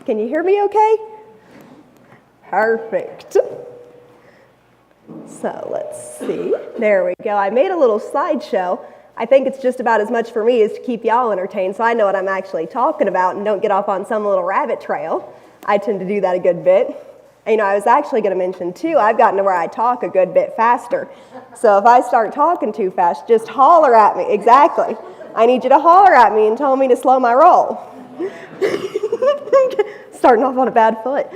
Can you hear me okay? Perfect. So let's see. There we go. I made a little slideshow. I think it's just about as much for me as to keep y'all entertained, so I know what I'm actually talking about and don't get off on some little rabbit trail. I tend to do that a good bit. And, I was actually going to mention, too, I've gotten to where I talk a good bit faster. So if I start talking too fast, just holler at me. Exactly. I need you to holler at me and tell me to slow my roll. Starting off on a bad foot.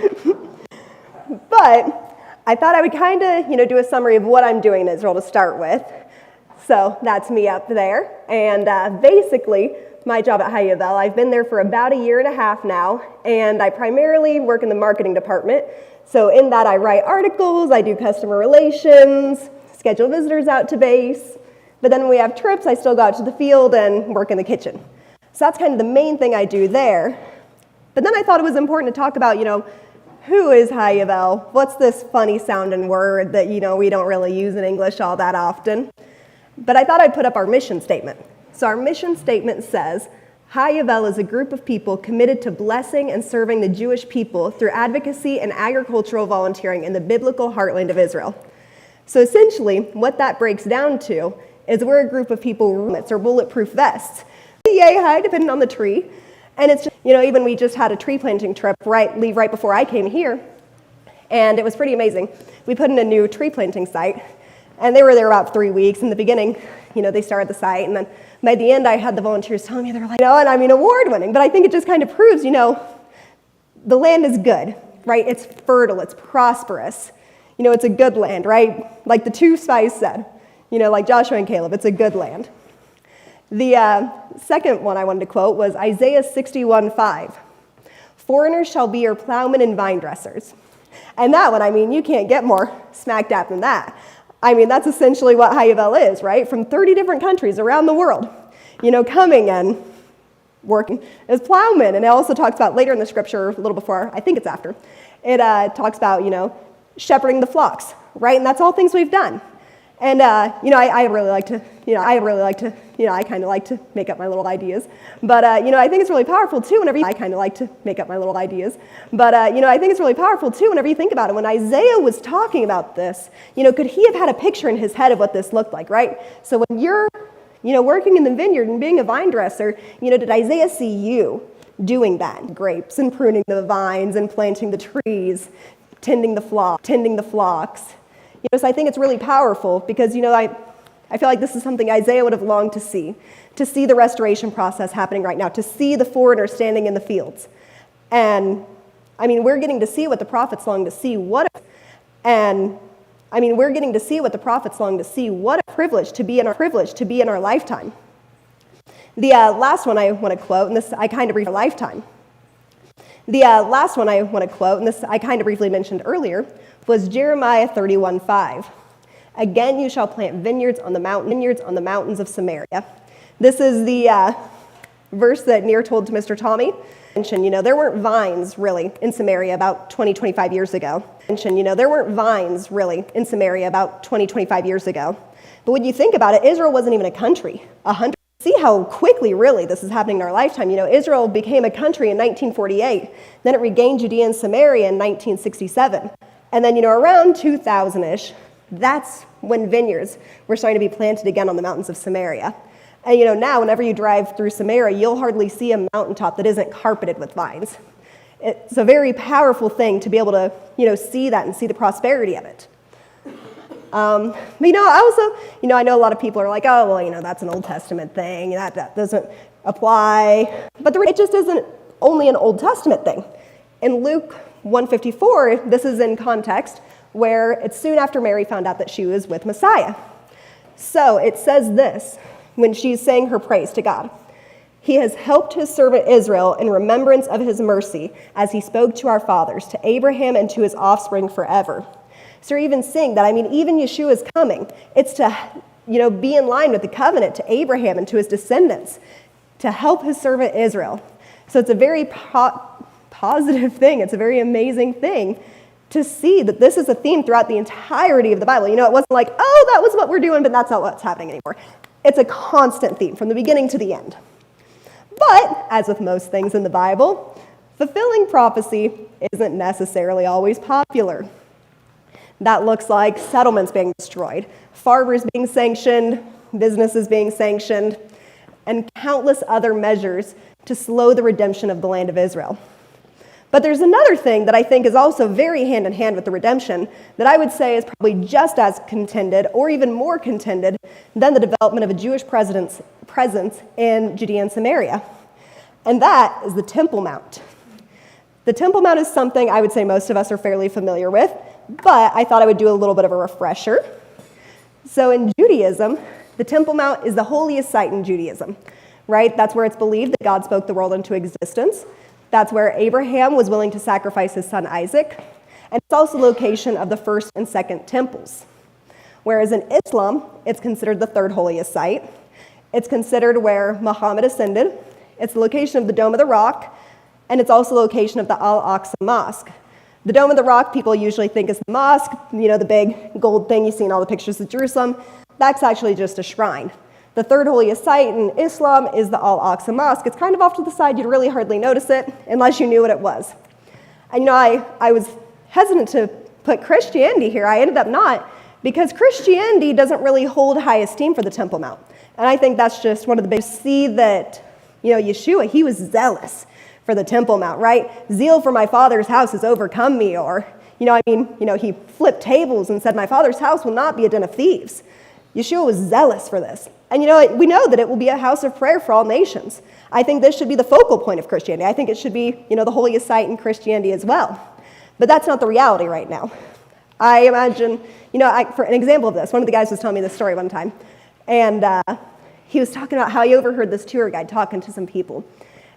But I thought I would kind of, do a summary of what I'm doing in Israel to start with. So that's me up there. And basically, my job at Hayavel, I've been there for about a year and a half now, and I primarily work in the marketing department. So in that, I write articles, I do customer relations, schedule visitors out to base. But then when we have trips, I still go out to the field and work in the kitchen. So that's kind of the main thing I do there. But then I thought it was important to talk about, who is Hayavel? What's this funny sounding word that, we don't really use in English all that often? But I thought I'd put up our mission statement. So our mission statement says, Hayavel is a group of people committed to blessing and serving the Jewish people through advocacy and agricultural volunteering in the biblical heartland of Israel. So essentially, what that breaks down to is we're a group of people with helmets or bulletproof vests. Yay high, depending on the tree. And it's just, even we just had a tree planting trip leave right before I came here. And it was pretty amazing. We put in a new tree planting site, and they were there about 3 weeks. In the beginning, they started the site, and then by the end, I had the volunteers telling me, they're like, award-winning. But I think it just kind of proves, the land is good, right? It's fertile, it's prosperous. It's a good land, right? Like the two spies said, like Joshua and Caleb, it's a good land. The second one I wanted to quote was Isaiah 61:5. Foreigners shall be your plowmen and vine dressers. And that one, you can't get more smack dab than that. That's essentially what Hayavel is, right? From 30 different countries around the world, coming and working as plowmen. And it also talks about later in the scripture, a little before, I think it's after, it talks about, shepherding the flocks, right? And that's all things we've done. And, I kind of like to make up my little ideas. But, I think it's really powerful, too, whenever you think about it. When Isaiah was talking about this, could he have had a picture in his head of what this looked like, right? So when you're, working in the vineyard and being a vine dresser, did Isaiah see you doing that? Grapes and pruning the vines and planting the trees, tending the flocks. So I think it's really powerful because, I feel like this is something Isaiah would have longed to see the restoration process happening right now, to see the foreigners standing in the fields. And, we're getting to see what the prophets long to see. What a privilege to be in our lifetime. The last one I want to quote, and this I kind of briefly mentioned earlier, was Jeremiah 31:5. Again, you shall plant vineyards on the mountains of Samaria. This is the verse that Near told to Mr. Tommy. There weren't vines really in Samaria about 25 years ago. But when you think about it, Israel wasn't even a country. See how quickly, really, this is happening in our lifetime. Israel became a country in 1948. Then it regained Judea and Samaria in 1967. And then, around 2000-ish, that's when vineyards were starting to be planted again on the mountains of Samaria. And, now whenever you drive through Samaria, you'll hardly see a mountaintop that isn't carpeted with vines. It's a very powerful thing to be able to, see that and see the prosperity of it. But, I know a lot of people are like, oh, well, that's an Old Testament thing. That doesn't apply. But it just isn't only an Old Testament thing. In Luke 1:54, this is in context, where it's soon after Mary found out that she was with Messiah. So it says this, when she's saying her praise to God. He has helped his servant Israel in remembrance of his mercy, as he spoke to our fathers, to Abraham and to his offspring forever. So you're even seeing that, even Yeshua's coming. It's to, be in line with the covenant to Abraham and to his descendants, to help his servant Israel. So it's a very positive thing. It's a very amazing thing to see that this is a theme throughout the entirety of the Bible. It wasn't like, oh, that was what we're doing, but that's not what's happening anymore. It's a constant theme from the beginning to the end. But, as with most things in the Bible, Fulfilling prophecy isn't necessarily always popular. That looks like settlements being destroyed, farmers being sanctioned, businesses being sanctioned, and countless other measures to slow the redemption of the land of Israel. But there's another thing that I think is also very hand in hand with the redemption that I would say is probably just as contended or even more contended than the development of a Jewish presence in Judea and Samaria. And that is the Temple Mount. The Temple Mount is something I would say most of us are fairly familiar with, but I thought I would do a little bit of a refresher. So in Judaism, the Temple Mount is the holiest site in Judaism, right? That's where it's believed that God spoke the world into existence. That's where Abraham was willing to sacrifice his son Isaac. And it's also the location of the first and second temples. Whereas in Islam, it's considered the third holiest site. It's considered where Muhammad ascended. It's the location of the Dome of the Rock. And it's also the location of the Al-Aqsa Mosque. The Dome of the Rock, people usually think is the mosque, the big gold thing you see in all the pictures of Jerusalem. That's actually just a shrine. The third holiest site in Islam is the Al-Aqsa Mosque. It's kind of off to the side. You'd really hardly notice it unless you knew what it was. And I was hesitant to put Christianity here. I ended up not, because Christianity doesn't really hold high esteem for the Temple Mount. And I think that's just one of the big, see that, Yeshua, he was zealous for the Temple Mount, right? Zeal for my Father's house has overcome me. Or, he flipped tables and said, my Father's house will not be a den of thieves. Yeshua was zealous for this. And we know that it will be a house of prayer for all nations. I think this should be the focal point of Christianity. I think it should be, the holiest site in Christianity as well. But that's not the reality right now. I imagine, for an example of this, one of the guys was telling me this story one time. And he was talking about how he overheard this tour guide talking to some people.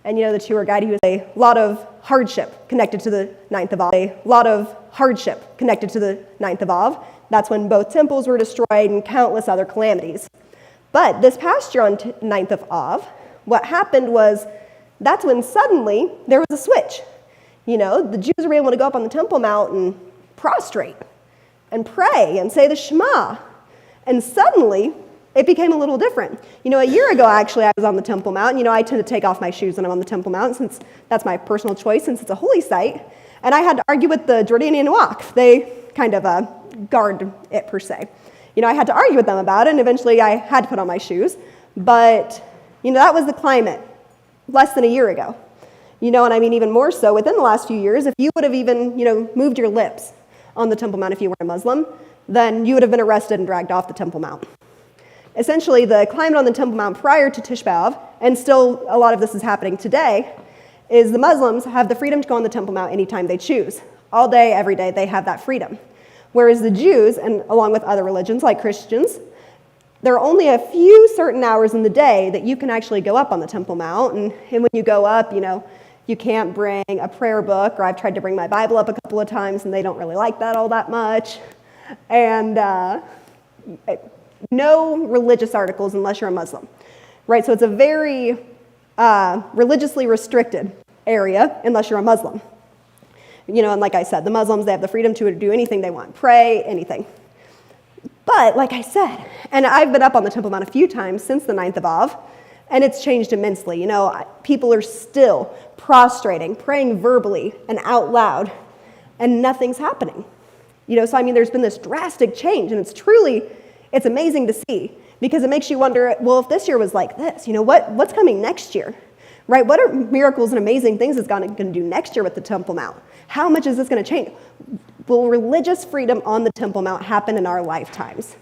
And the tour guide, he was a lot of hardship connected to the 9th of Av. A lot of hardship connected to the 9th of Av. That's when both temples were destroyed and countless other calamities. But this past year on 9th of Av, what happened was that's when suddenly there was a switch. The Jews were able to go up on the Temple Mount and prostrate and pray and say the Shema. And suddenly it became a little different. A year ago, actually, I was on the Temple Mount. I tend to take off my shoes when I'm on the Temple Mount since that's my personal choice, since it's a holy site. And I had to argue with the Jordanian Waqf. They kind of guard it, per se. I had to argue with them about it, and eventually I had to put on my shoes. But, that was the climate less than a year ago. And I mean even more so within the last few years, if you would have even, moved your lips on the Temple Mount if you were a Muslim, then you would have been arrested and dragged off the Temple Mount. Essentially, the climate on the Temple Mount prior to Tisha B'Av, and still a lot of this is happening today, is the Muslims have the freedom to go on the Temple Mount anytime they choose. All day, every day, they have that freedom. Whereas the Jews, and along with other religions like Christians, there are only a few certain hours in the day that you can actually go up on the Temple Mount. And when you go up, you can't bring a prayer book, or I've tried to bring my Bible up a couple of times, and they don't really like that all that much. And no religious articles unless you're a Muslim, right? So it's a very religiously restricted area unless you're a Muslim. And like I said, the Muslims, they have the freedom to do anything they want, pray, anything. But like I said, and I've been up on the Temple Mount a few times since the 9th of Av, and it's changed immensely. People are still prostrating, praying verbally and out loud, and nothing's happening. So I mean, there's been this drastic change, and it's amazing to see, because it makes you wonder, well, if this year was like this, what's coming next year? Right? What are miracles and amazing things is God going to do next year with the Temple Mount? How much is this going to change? Will religious freedom on the Temple Mount happen in our lifetimes?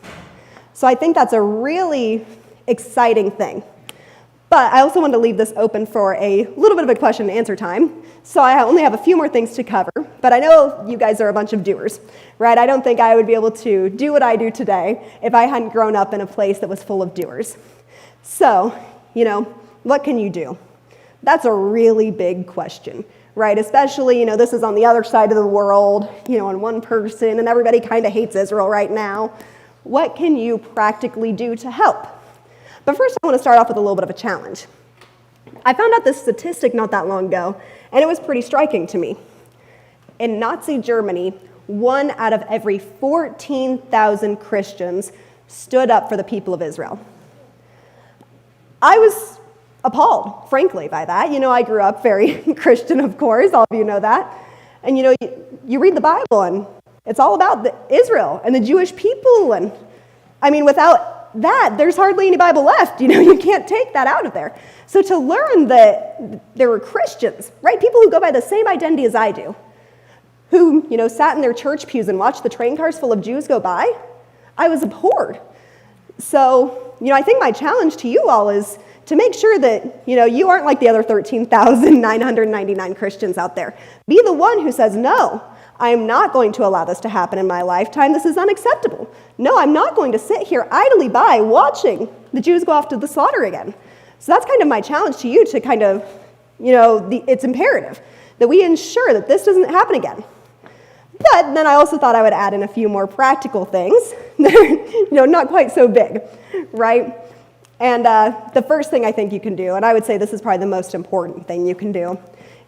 So I think that's a really exciting thing. But I also wanted to leave this open for a little bit of a question and answer time. So I only have a few more things to cover, but I know you guys are a bunch of doers, right? I don't think I would be able to do what I do today if I hadn't grown up in a place that was full of doers. So, what can you do? That's a really big question, right? Especially, this is on the other side of the world, on one person, and everybody kind of hates Israel right now. What can you practically do to help? But first, I want to start off with a little bit of a challenge. I found out this statistic not that long ago, and it was pretty striking to me. In Nazi Germany, 1 out of every 14,000 Christians stood up for the people of Israel. I was appalled, frankly, by that. I grew up very Christian, of course, all of you know that. And you read the Bible and it's all about Israel and the Jewish people. And without that, there's hardly any Bible left. You can't take that out of there. So to learn that there were Christians, right? People who go by the same identity as I do, who, sat in their church pews and watched the train cars full of Jews go by, I was abhorred. So, I think my challenge to you all is to make sure that, you aren't like the other 13,999 Christians out there. Be the one who says, no, I am not going to allow this to happen in my lifetime. This is unacceptable. No, I'm not going to sit here idly by watching the Jews go off to the slaughter again. So that's kind of my challenge to you to kind of, it's imperative that we ensure that this doesn't happen again. But then I also thought I would add in a few more practical things that are, not quite so big, right? And the first thing I think you can do, and I would say this is probably the most important thing you can do,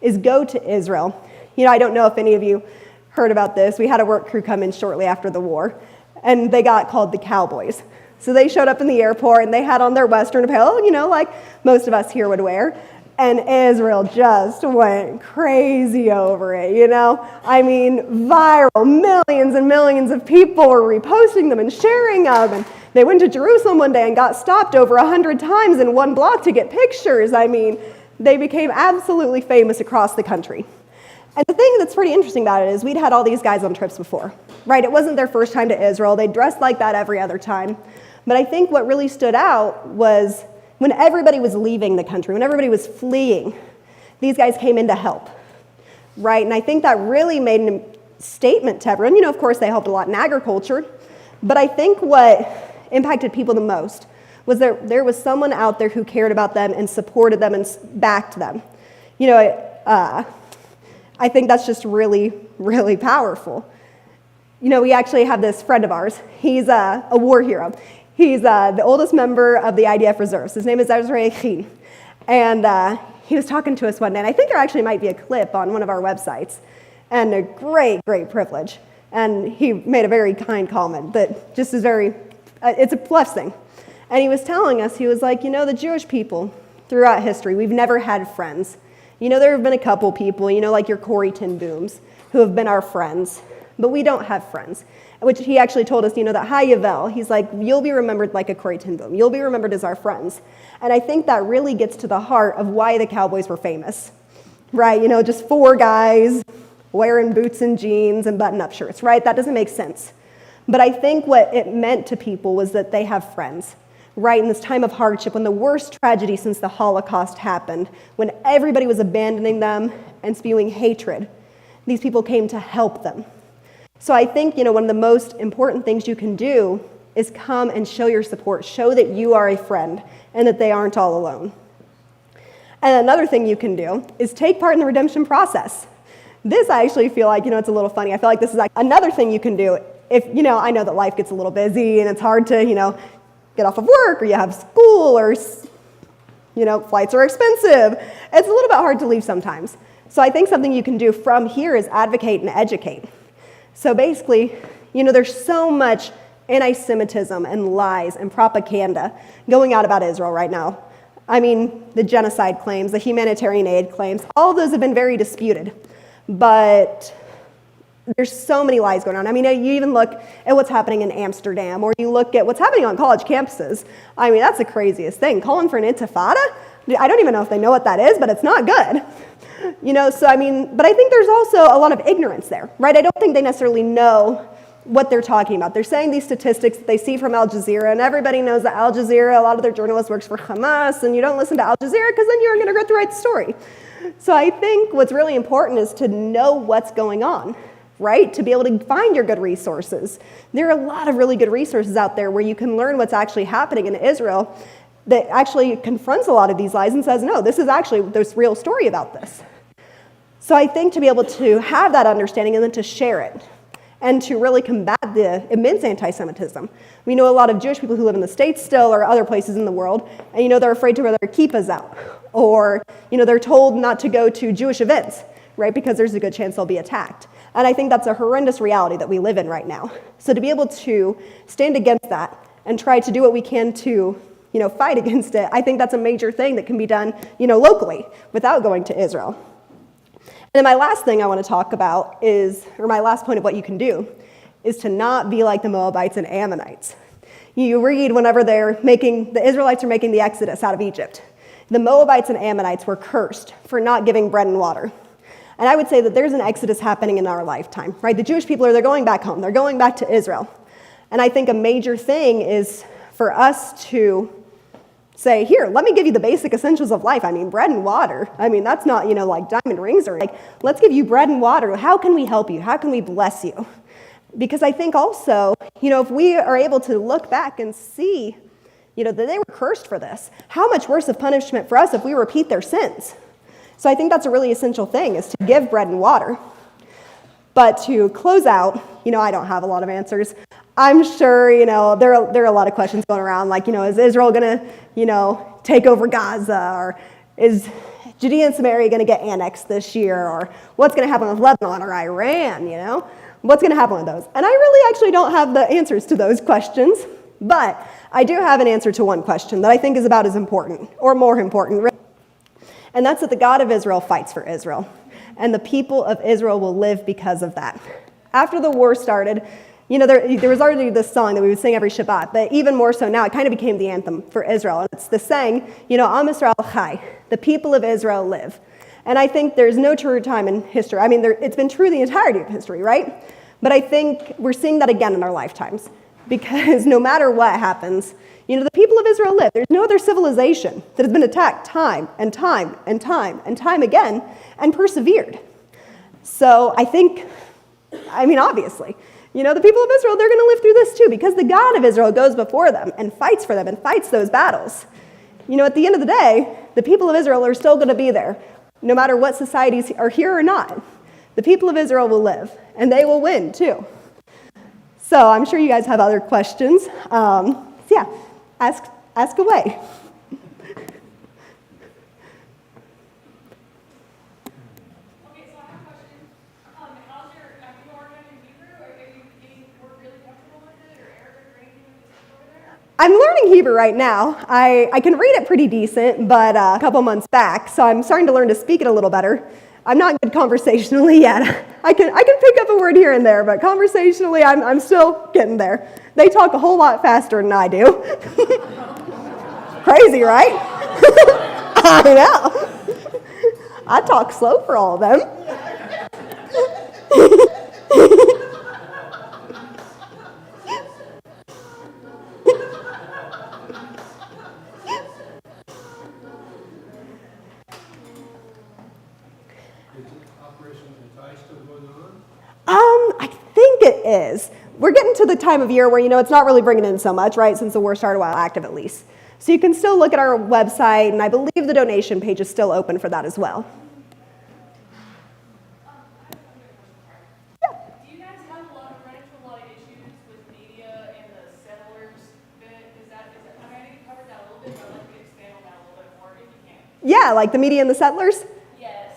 is go to Israel. I don't know if any of you heard about this. We had a work crew come in shortly after the war, and they got called the Cowboys. So they showed up in the airport, and they had on their Western apparel, like most of us here would wear. And Israel just went crazy over it, viral. Millions and millions of people were reposting them and sharing them. And they went to Jerusalem one day and got stopped over 100 times in one block to get pictures. They became absolutely famous across the country. And the thing that's pretty interesting about it is we'd had all these guys on trips before, right? It wasn't their first time to Israel. They dressed like that every other time. But I think what really stood out was when everybody was leaving the country, when everybody was fleeing, these guys came in to help, right? And I think that really made a statement to everyone. Of course, they helped a lot in agriculture, but I think what impacted people the most was there was someone out there who cared about them and supported them and backed them. I think that's just really, really powerful. We actually have this friend of ours. He's a war hero. He's the oldest member of the IDF reserves. His name is Ezra Yachin. And he was talking to us one day, and I think there actually might be a clip on one of our websites, and a great, great privilege. And he made a very kind comment that just is it's a blessing. And he was telling us, he was like, the Jewish people throughout history, we've never had friends. There have been a couple people, like your Corrie ten Booms, who have been our friends, but we don't have friends. Which he actually told us, that Hayavel, he's like, you'll be remembered like a Corrie ten Boom. You'll be remembered as our friends. And I think that really gets to the heart of why the Cowboys were famous, right? Just four guys wearing boots and jeans and button-up shirts, right? That doesn't make sense. But I think what it meant to people was that they have friends, right? In this time of hardship, when the worst tragedy since the Holocaust happened, when everybody was abandoning them and spewing hatred, these people came to help them. So I think, one of the most important things you can do is come and show your support, show that you are a friend and that they aren't all alone. And another thing you can do is take part in the redemption process. This I actually feel like, it's a little funny. I feel like this is like another thing you can do if, I know that life gets a little busy and it's hard to, get off of work or you have school or, flights are expensive. It's a little bit hard to leave sometimes. So I think something you can do from here is advocate and educate. So basically, there's so much anti-Semitism and lies and propaganda going out about Israel right now. The genocide claims, the humanitarian aid claims, all of those have been very disputed. But there's so many lies going on. You even look at what's happening in Amsterdam, or you look at what's happening on college campuses. That's the craziest thing. Calling for an intifada? I don't even know if they know what that is, but it's not good. But I think there's also a lot of ignorance there, right? I don't think they necessarily know what they're talking about. They're saying these statistics that they see from Al Jazeera, and everybody knows that Al Jazeera, a lot of their journalists works for Hamas, and you don't listen to Al Jazeera because then you're going to get the right story. So I think what's really important is to know what's going on, right? To be able to find your good resources. There are a lot of really good resources out there where you can learn what's actually happening in Israel that actually confronts a lot of these lies and says, no, there's real story about this. So I think to be able to have that understanding and then to share it and to really combat the immense anti-Semitism. We know a lot of Jewish people who live in the States still or other places in the world, and they're afraid to wear their kippahs out. Or they're told not to go to Jewish events, right, because there's a good chance they'll be attacked. And I think that's a horrendous reality that we live in right now. So to be able to stand against that and try to do what we can to fight against it. I think that's a major thing that can be done, locally without going to Israel. And then my last thing I want to talk about or my last point of what you can do, is to not be like the Moabites and Ammonites. You read whenever the Israelites are making the exodus out of Egypt. The Moabites and Ammonites were cursed for not giving bread and water. And I would say that there's an exodus happening in our lifetime, right? The Jewish people they're going back home. They're going back to Israel. And I think a major thing is for us to say, here, let me give you the basic essentials of life. I mean, bread and water. I mean, that's not, like diamond rings or let's give you bread and water. How can we help you? How can we bless you? Because I think also, if we are able to look back and see, that they were cursed for this, how much worse of punishment for us if we repeat their sins? So I think that's a really essential thing, is to give bread and water. But to close out, I don't have a lot of answers. I'm sure, there are a lot of questions going around, like, is Israel going to, take over Gaza? Or is Judea and Samaria going to get annexed this year? Or what's going to happen with Lebanon or Iran, What's going to happen with those? And I really actually don't have the answers to those questions, but I do have an answer to one question that I think is about as important, or more important, and that's that the God of Israel fights for Israel, and the people of Israel will live because of that. After the war started, there was already this song that we would sing every Shabbat, but even more so now, it kind of became the anthem for Israel. And it's the saying, Am Yisrael Chai, the people of Israel live. And I think there's no truer time in history. I mean, it's been true the entirety of history, right? But I think we're seeing that again in our lifetimes. Because no matter what happens, the people of Israel live. There's no other civilization that has been attacked time and time and time and time again and persevered. So I think, obviously, the people of Israel, they're going to live through this too, because the God of Israel goes before them and fights for them and fights those battles. At the end of the day, the people of Israel are still going to be there, no matter what societies are here or not. The people of Israel will live, and they will win too. So I'm sure you guys have other questions. Ask away. I'm learning Hebrew right now. I can read it pretty decent, but a couple months back, so I'm starting to learn to speak it a little better. I'm not good conversationally yet. I can pick up a word here and there, but conversationally, I'm still getting there. They talk a whole lot faster than I do. Crazy, right? I know. I talk slow for all of them. I think it is. We're getting to the time of year where, it's not really bringing in so much, right, since the war started a while active at least. So you can still look at our website, and I believe the donation page is still open for that as well. Do you guys run into a lot of issues with media and the settlers bit? I know you covered that a little bit, but I'd like to expand on that a little bit more if you can. Yeah, like the media and the settlers? Yes.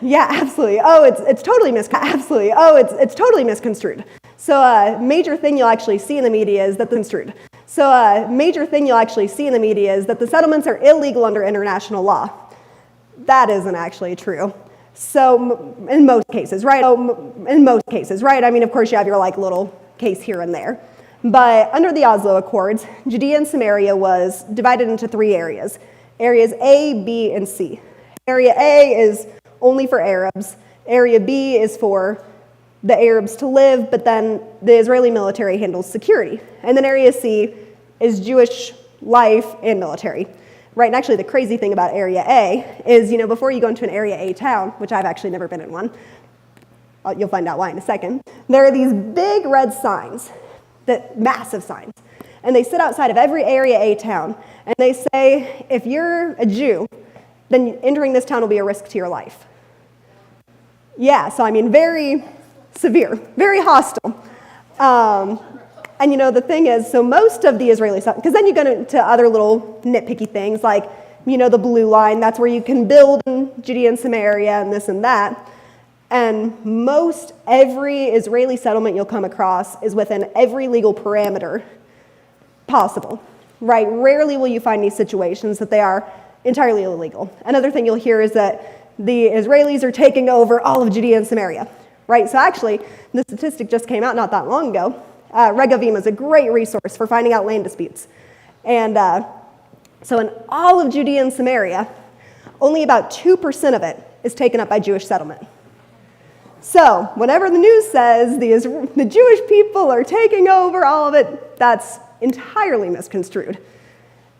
Yeah, absolutely. It's totally misconstrued. So a major thing you'll actually see in the media is that the settlements are illegal under international law. That isn't actually true. So in most cases, right? I mean, of course, you have your little case here and there. But under the Oslo Accords, Judea and Samaria was divided into 3 areas. Areas A, B, and C. Area A is only for Arabs. Area B is for the Arabs to live, but then the Israeli military handles security. And then Area C is Jewish life and military. Right, and actually the crazy thing about Area A is, before you go into an Area A town, which I've actually never been in one, you'll find out why in a second, there are these big red signs, massive signs, and they sit outside of every Area A town, and they say, if you're a Jew, then entering this town will be a risk to your life. Yeah, so very severe, very hostile. And the thing is, so most of the Israeli stuff, because then you go into other little nitpicky things like, the blue line, that's where you can build in Judea and Samaria and this and that. And most every Israeli settlement you'll come across is within every legal parameter possible. right? Rarely will you find these situations that they are entirely illegal. Another thing you'll hear is that the Israelis are taking over all of Judea and Samaria, right? So actually, the statistic just came out not that long ago. Regavim is a great resource for finding out land disputes. And so in all of Judea and Samaria, only about 2% of it is taken up by Jewish settlement. So whenever the news says the Jewish people are taking over all of it, that's entirely misconstrued.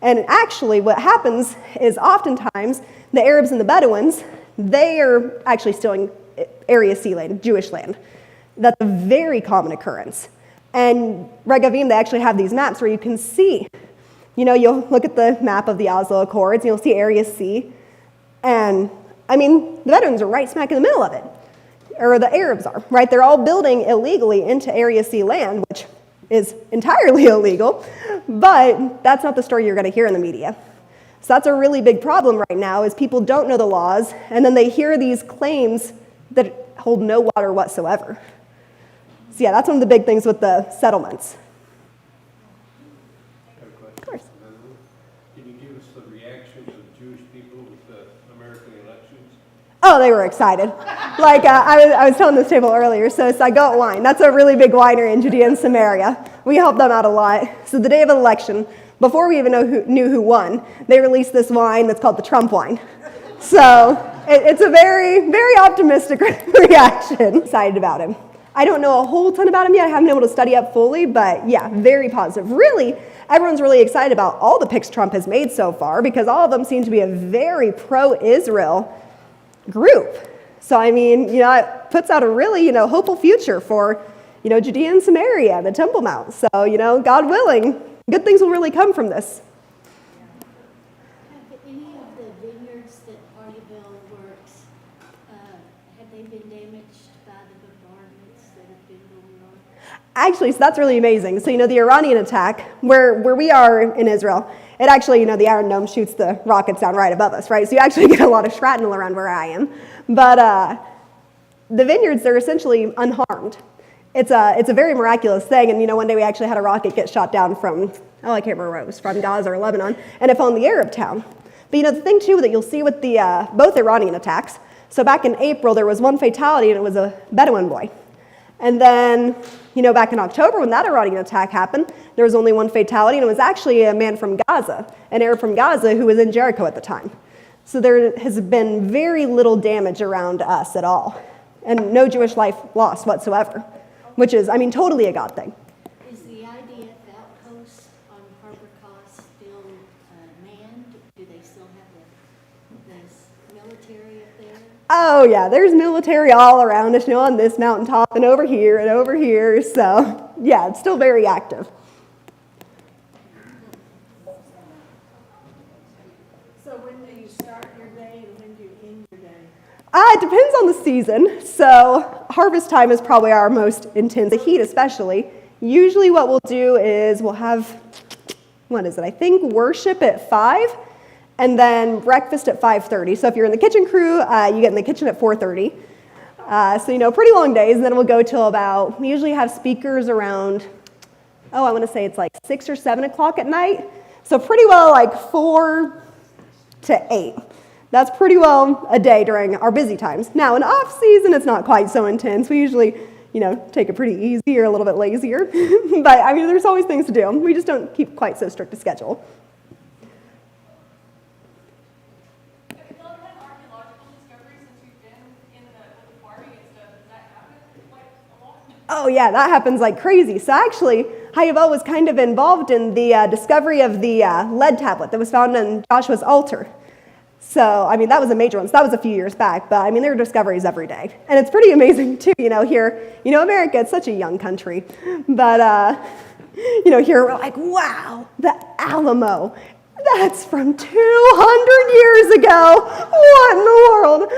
And actually what happens is oftentimes the Arabs and the Bedouins, they are actually stealing Area C land, Jewish land. That's a very common occurrence. And Regavim, they actually have these maps where you can see, you'll look at the map of the Oslo Accords and you'll see Area C. And the Bedouins are right smack in the middle of it. Or the Arabs are, right? They're all building illegally into Area C land, which is entirely illegal, but that's not the story you're going to hear in the media. So that's a really big problem right now is people don't know the laws, and then they hear these claims that hold no water whatsoever. So yeah, that's one of the big things with the settlements. Of course. Can you give us the reactions of Jewish people with the American elections? Oh, they were excited. Like I was telling this table earlier, so Sagot Wine, that's a really big winery in Judea and Samaria. We helped them out a lot. So the day of election, before we even knew who won, they released this wine that's called the Trump wine. So it's a very, very optimistic reaction. Excited about him. I don't know a whole ton about him yet. I haven't been able to study up fully, but yeah, very positive. Really, everyone's really excited about all the picks Trump has made so far because all of them seem to be a very pro-Israel group. So, it puts out a really, hopeful future for, Judea and Samaria, the Temple Mount. So, God willing, good things will really come from this. Have any of the vineyards that Hardyville works, have they been damaged by the bombardments that have been going on? Actually, so that's really amazing. So, the Iranian attack, where we are in Israel, it actually, the Iron Dome shoots the rockets down right above us, right? So you actually get a lot of shrapnel around where I am. But the vineyards, they're essentially unharmed. It's a very miraculous thing. And, one day we actually had a rocket get shot down from, I can't remember where it was, from Gaza or Lebanon, and it fell in the Arab town. But, the thing, too, that you'll see with the both Iranian attacks, so back in April, there was one fatality, and it was a Bedouin boy. And then, back in October when that Iranian attack happened, there was only one fatality, and it was actually a man from Gaza, an Arab from Gaza who was in Jericho at the time. So there has been very little damage around us at all, and no Jewish life lost whatsoever, which is, totally a God thing. Is the IDF outpost on Harbor Cos still manned? Do they still have the military up there? Oh yeah, there's military all around us, on this mountaintop and over here, so yeah, it's still very active. So when do you start your day and when do you end your day? It depends on the season. So harvest time is probably our most intense, the heat especially. Usually what we'll do is we'll have, worship at 5 and then breakfast at 5:30. So if you're in the kitchen crew, you get in the kitchen at 4:30. So, pretty long days, and then we'll go till about, we usually have speakers around, I want to say it's like 6 or 7 o'clock at night. So pretty well like 4 to 8. That's pretty well a day during our busy times. Now, in off season, it's not quite so intense. We usually, take it pretty easy or a little bit lazier. But, there's always things to do. We just don't keep quite so strict a schedule. Have you done archaeological discoveries since you've been with the farming and stuff? Does that happen quite a lot? Oh yeah, that happens like crazy. So actually, Hayavel was kind of involved in the discovery of the lead tablet that was found in Joshua's altar. So, that was a major one. So that was a few years back, but there are discoveries every day. And it's pretty amazing too, here, America, it's such a young country. But, here we're like, wow, the Alamo, that's from 200 years ago. What in the world?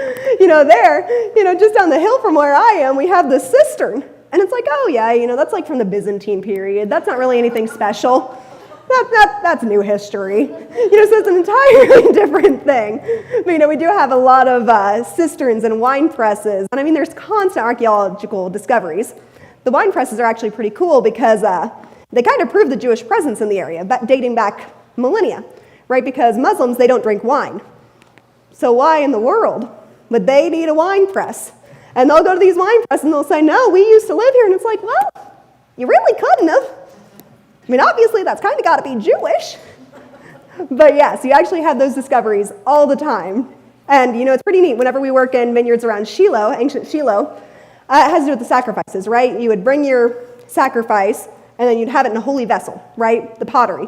There, just down the hill from where I am, we have the cistern. And it's like, oh yeah, that's like from the Byzantine period. That's not really anything special. That's new history. So it's an entirely different thing. But, we do have a lot of cisterns and wine presses. And there's constant archaeological discoveries. The wine presses are actually pretty cool because They kind of prove the Jewish presence in the area, dating back millennia, right? Because Muslims, they don't drink wine. So why in the world would they need a wine press? And they'll go to these wine presses and they'll say, no, we used to live here. And it's like, well, you really couldn't have. I mean, obviously, that's kind of got to be Jewish. But yes, you actually have those discoveries all the time. And, it's pretty neat. Whenever we work in vineyards around Shiloh, ancient Shiloh, it has to do with the sacrifices, right? You would bring your sacrifice, and then you'd have it in a holy vessel, right? The pottery.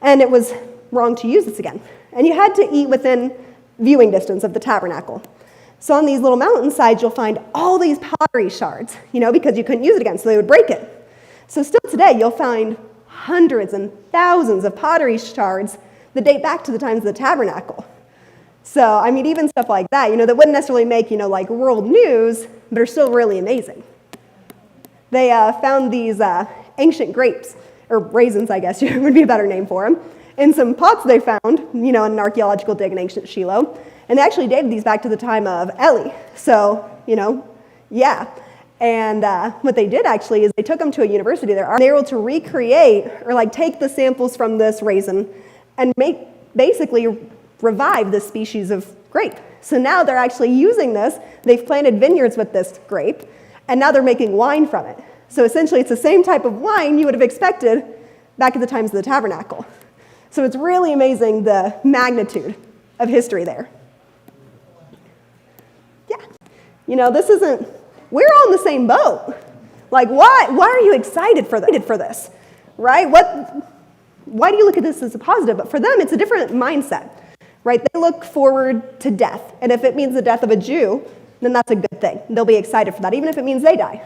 And it was wrong to use this again. And you had to eat within viewing distance of the tabernacle. So on these little mountainsides, you'll find all these pottery shards, because you couldn't use it again, so they would break it. So still today, you'll find hundreds and thousands of pottery shards that date back to the times of the tabernacle. So, even stuff like that, that wouldn't necessarily make, like world news, but are still really amazing. They found these ancient grapes, or raisins, I guess would be a better name for them, in some pots they found, in an archaeological dig in ancient Shiloh. And they actually dated these back to the time of Eli. So, yeah. And what they did actually is they took them to a university there. They were able to recreate or take the samples from this raisin and basically revive this species of grape. So now they're actually using this. They've planted vineyards with this grape, and now they're making wine from it. So essentially it's the same type of wine you would have expected back at the times of the tabernacle. So it's really amazing the magnitude of history there. Yeah. This isn't, we're all in the same boat. Why are you excited for this, right? Why do you look at this as a positive? But for them, it's a different mindset, right? They look forward to death. And if it means the death of a Jew, then that's a good thing. They'll be excited for that, even if it means they die.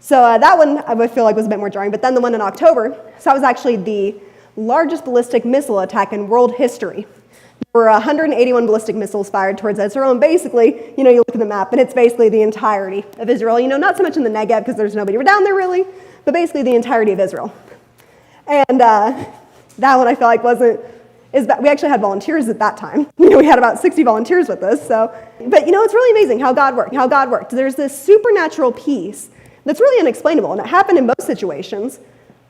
So that one I would feel like was a bit more jarring. But then the one in October, so that was actually the largest ballistic missile attack in world history. There were 181 ballistic missiles fired towards Israel, and basically, you look at the map, and it's basically the entirety of Israel. Not so much in the Negev, because there's nobody down there really, but basically the entirety of Israel. And that one I feel like we actually had volunteers at that time. We had about 60 volunteers with us. So, but it's really amazing how God worked. There's this supernatural peace that's really unexplainable, and it happened in both situations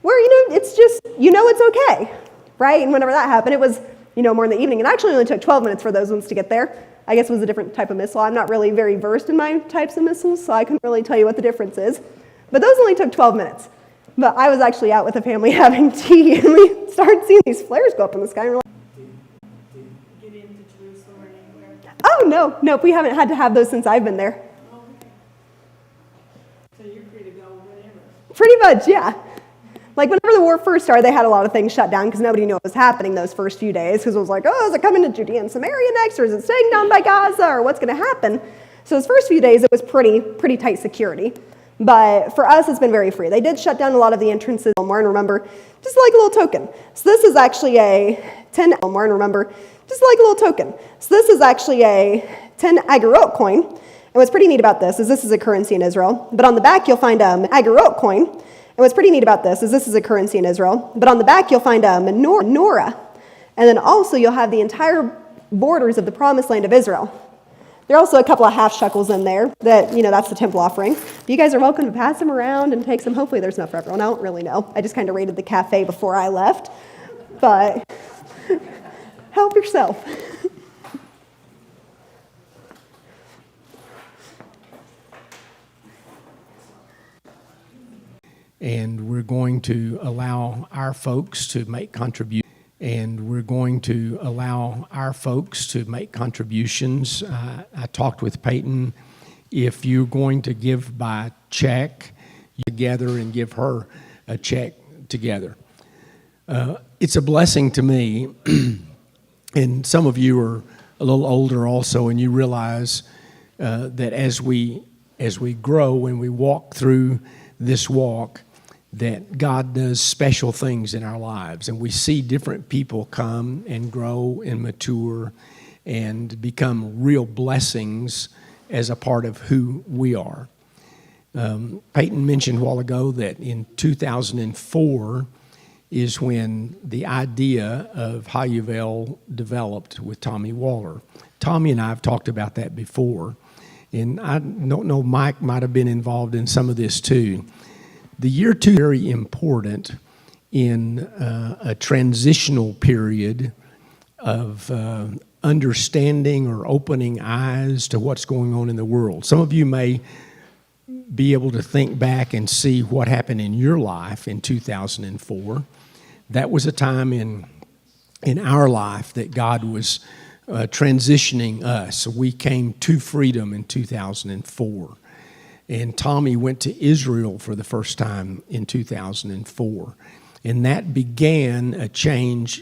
where, it's just, it's okay, right? And whenever that happened, it was, more in the evening. And it actually only took 12 minutes for those ones to get there. I guess it was a different type of missile. I'm not really very versed in my types of missiles, so I couldn't really tell you what the difference is. But those only took 12 minutes. But I was actually out with a family having tea, and we started seeing these flares go up in the sky. And we're like, Get into Jerusalem or anywhere. oh, no, we haven't had to have those since I've been there. Oh, okay. So you're free to go whenever. Pretty much, yeah. Whenever the war first started, they had a lot of things shut down because nobody knew what was happening those first few days, because it was like, oh, is it coming to Judea and Samaria next, or is it staying down by Gaza, or what's going to happen? So those first few days, it was pretty tight security. But for us, it's been very free. They did shut down a lot of the entrances. And remember, just like a little token. So this is actually a 10 Agorot coin. And what's pretty neat about this is this is a currency in Israel. But on the back, you'll find Agorot coin. And what's pretty neat about this is this is a currency in Israel. But on the back, you'll find a menorah. And then also, you'll have the entire borders of the promised land of Israel. There are also a couple of half shekels in there that, that's the temple offering. But you guys are welcome to pass them around and take some. Hopefully there's enough for everyone. I don't really know. I just kind of raided the cafe before I left. But help yourself. And we're going to allow our folks to make contributions. I talked with Peyton. If you're going to give by check, you together and give her a check together. It's a blessing to me, and some of you are a little older also, and you realize that as we grow and we walk through this walk, that God does special things in our lives, and we see different people come and grow and mature and become real blessings as a part of who we are. Peyton mentioned a while ago that in 2004 is when the idea of Hayuvel developed with Tommy Waller. Tommy and I have talked about that before, and I don't know, Mike might have been involved in some of this too. The year 2 is very important in a transitional period of understanding or opening eyes to what's going on in the world. Some of you may be able to think back and see what happened in your life in 2004. That was a time in our life that God was transitioning us. We came to freedom in 2004. And Tommy went to Israel for the first time in 2004. And that began a change